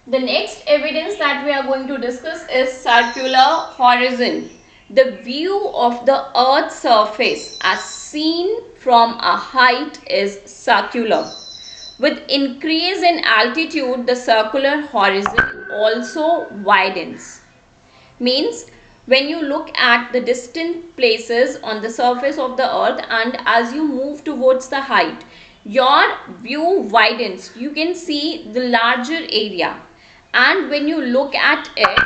The next evidence that we are going to discuss is circular horizon. The view of the Earth's surface as seen from a height is circular. With increase in altitude, the circular horizon also widens. Means when you look at the distant places on the surface of the earth and as you move towards the height, your view widens. You can see the larger area, and when you look at it,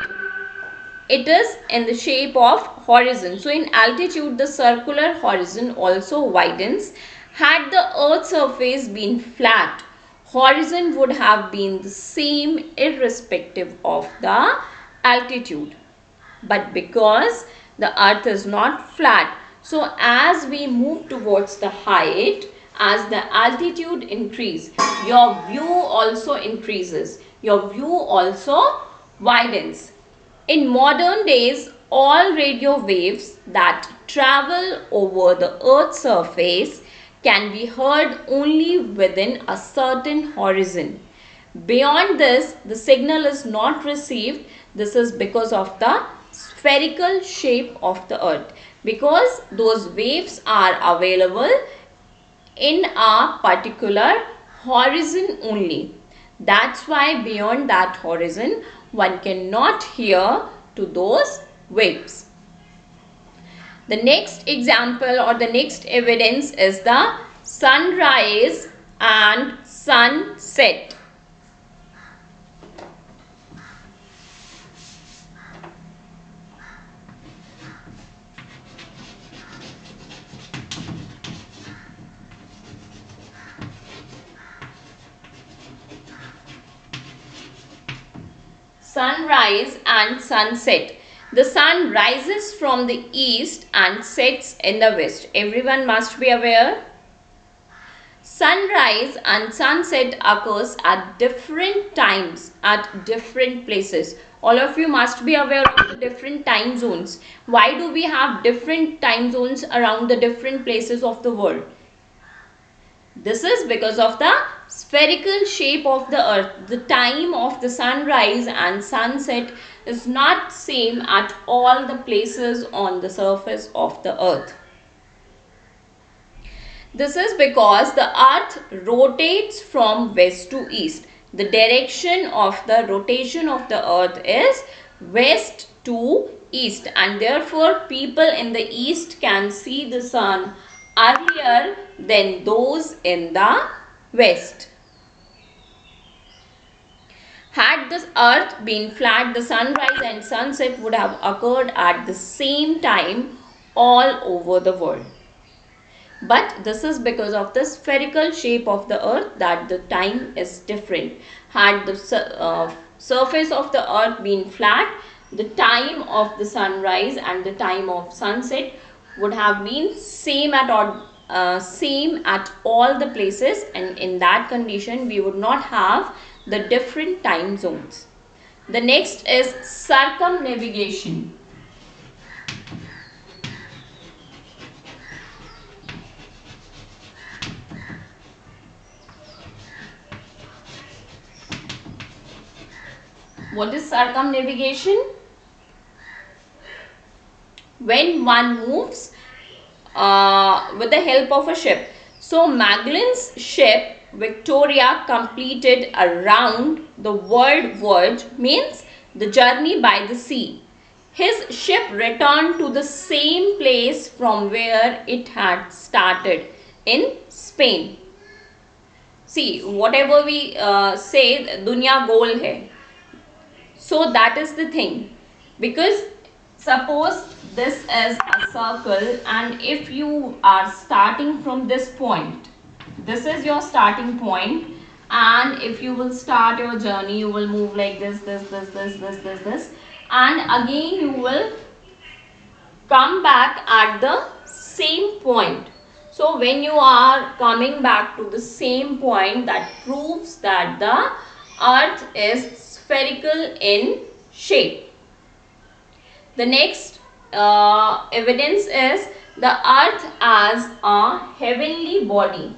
it is in the shape of horizon. So in altitude, the circular horizon also widens. Had the earth's surface been flat, horizon would have been the same irrespective of the altitude. But because the earth is not flat, so as we move towards the height, as the altitude increase, your view also increases, your view also widens. In modern days, all radio waves that travel over the earth's surface can be heard only within a certain horizon. Beyond this, the signal is not received. This is because of the spherical shape of the earth, because those waves are available in a particular horizon only. That's why beyond that horizon one cannot hear to those waves. The next example or the next evidence is the sunrise and sunset. Sunrise and sunset. The sun rises from the east and sets in the west. Everyone must be aware. Sunrise and sunset occurs at different times at different places. All of you must be aware of the different time zones. Why do we have different time zones around the different places of the world? This is because of the spherical shape of the earth. The time of the sunrise and sunset is not same at all the places on the surface of the earth. This is because the earth rotates from west to east. The direction of the rotation of the earth is west to east, and therefore people in the east can see the sun earlier than those in the west. Had the earth been flat, the sunrise and sunset would have occurred at the same time all over the world. But this is because of the spherical shape of the earth that the time is different. Had the surface of the earth been flat, the time of the sunrise and the time of sunset would have been same at all the places, and in that condition we would not have the different time zones. The next is circumnavigation. What is circumnavigation? When one moves with the help of a ship. So Magellan's ship Victoria completed a round the world voyage, means the journey by the sea. His ship returned to the same place from where it had started, in Spain. See, whatever we say, dunya goal hai. So that is the thing, because suppose this is a circle, and if you are starting from this point, this is your starting point, and if you will start your journey, you will move like this, and again you will come back at the same point. So when you are coming back to the same point, that proves that the earth is spherical in shape. The next evidence is the earth as a heavenly body.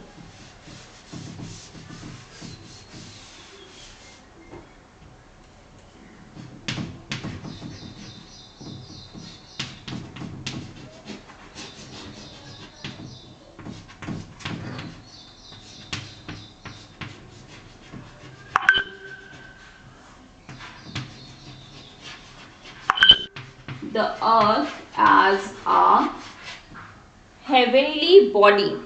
the earth as a heavenly body.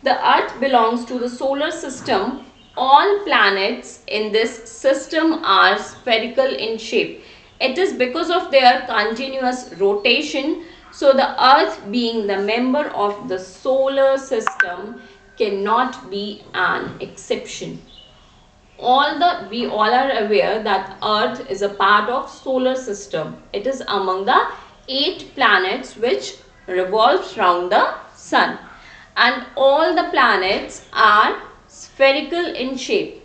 The earth belongs to the solar system. All planets in this system are spherical in shape. It is because of their continuous rotation. So the earth, being the member of the solar system, cannot be an exception. We all are aware that earth is a part of solar system. It is among the 8 planets which revolves around the sun, and all the planets are spherical in shape.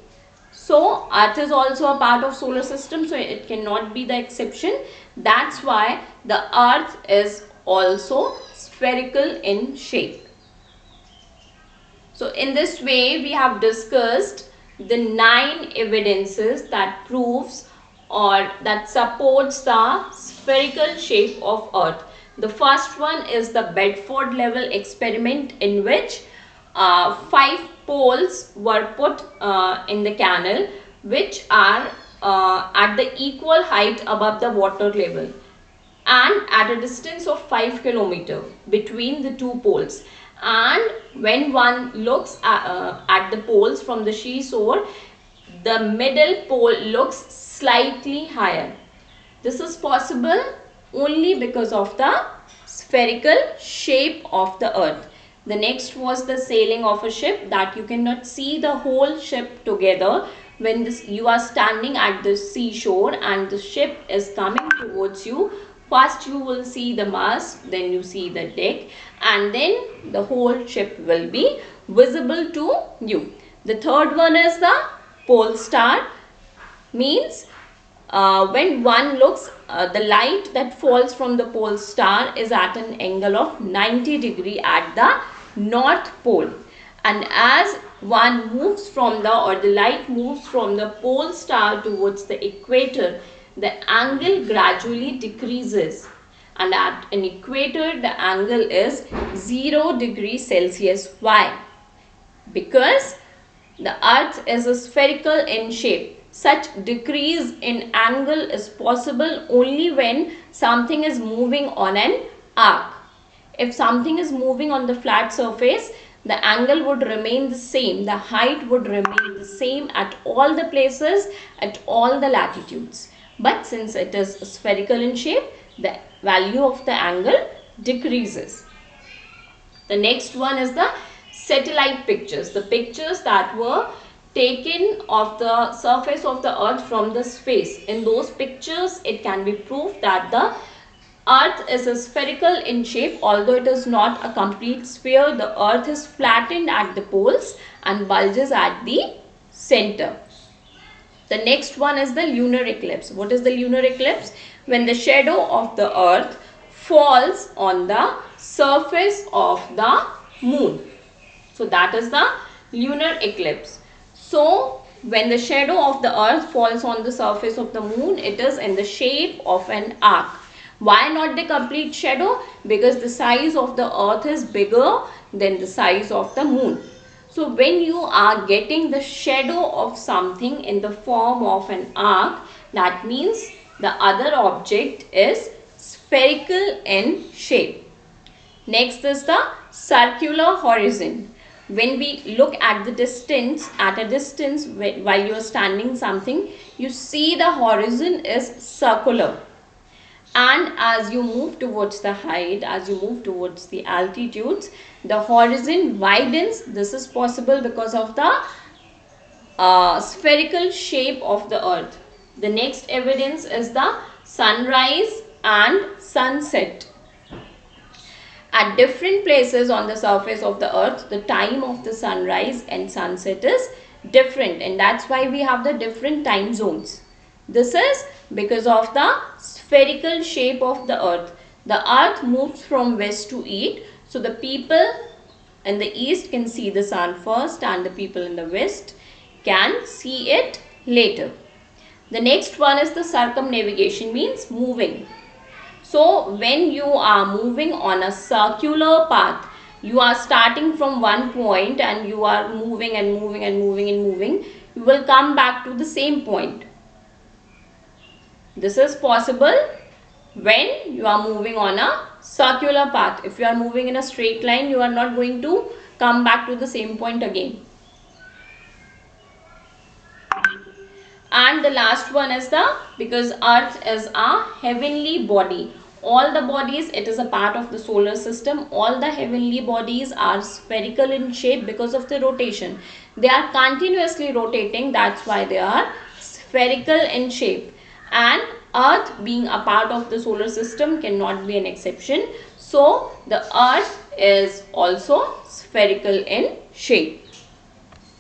So earth is also a part of solar system, so it cannot be the exception. That's why the earth is also spherical in shape. So in this way we have discussed the 9 evidences that proves or that supports the spherical shape of earth. The first one is the Bedford level experiment, in which 5 poles were put in the canal, which are at the equal height above the water level and at a distance of 5 kilometers between the 2 poles. And when one looks at the poles from the seashore, the middle pole looks slightly higher. This is possible only because of the spherical shape of the earth. The next was the sailing of a ship, that you cannot see the whole ship together when you are standing at the seashore and the ship is coming towards you. First you will see the mast, then you see the deck, and then the whole ship will be visible to you. The third one is the pole star, means when one looks, the light that falls from the pole star is at an angle of 90 degree at the north pole, and as one moves from the light moves from the pole star towards the equator, the angle gradually decreases, and at an equator the angle is 0 degrees Celsius. Why? Because the earth is spherical in shape. Such decrease in angle is possible only when something is moving on an arc. If something is moving on the flat surface, the angle would remain the same. The height would remain the same at all the places, at all the latitudes. But since it is spherical in shape, the value of the angle decreases. The next one is the satellite pictures. The pictures that were taken of the surface of the earth from the space. In those pictures, it can be proved that the earth is spherical in shape. Although it is not a complete sphere, the earth is flattened at the poles and bulges at the center. The next one is the lunar eclipse. What is the lunar eclipse? When the shadow of the earth falls on the surface of the moon. So that is the lunar eclipse. So when the shadow of the earth falls on the surface of the moon, it is in the shape of an arc. Why not the complete shadow? Because the size of the earth is bigger than the size of the moon. So when you are getting the shadow of something in the form of an arc, that means the other object is spherical in shape. Next is the circular horizon. When we look at the distance, at a distance while you are standing something, you see the horizon is circular. And as you move towards the height, as you move towards the altitudes, the horizon widens. This is possible because of the spherical shape of the earth. The next evidence is the sunrise and sunset. At different places on the surface of the earth, the time of the sunrise and sunset is different, and that's why we have the different time zones. This is because of the spherical shape of the earth. The earth moves from west to east, so the people in the east can see the sun first and the people in the west can see it later. The next one is the circumnavigation, means moving. So when you are moving on a circular path, you are starting from one point and you are moving and moving and moving and moving, you will come back to the same point. This is possible when you are moving on a circular path. If you are moving in a straight line, you are not going to come back to the same point again. And the last one is because earth is a heavenly body. All the bodies, it is a part of the solar system. All the heavenly bodies are spherical in shape because of the rotation. They are continuously rotating, that's why they are spherical in shape. And earth, being a part of the solar system, cannot be an exception. So the earth is also spherical in shape.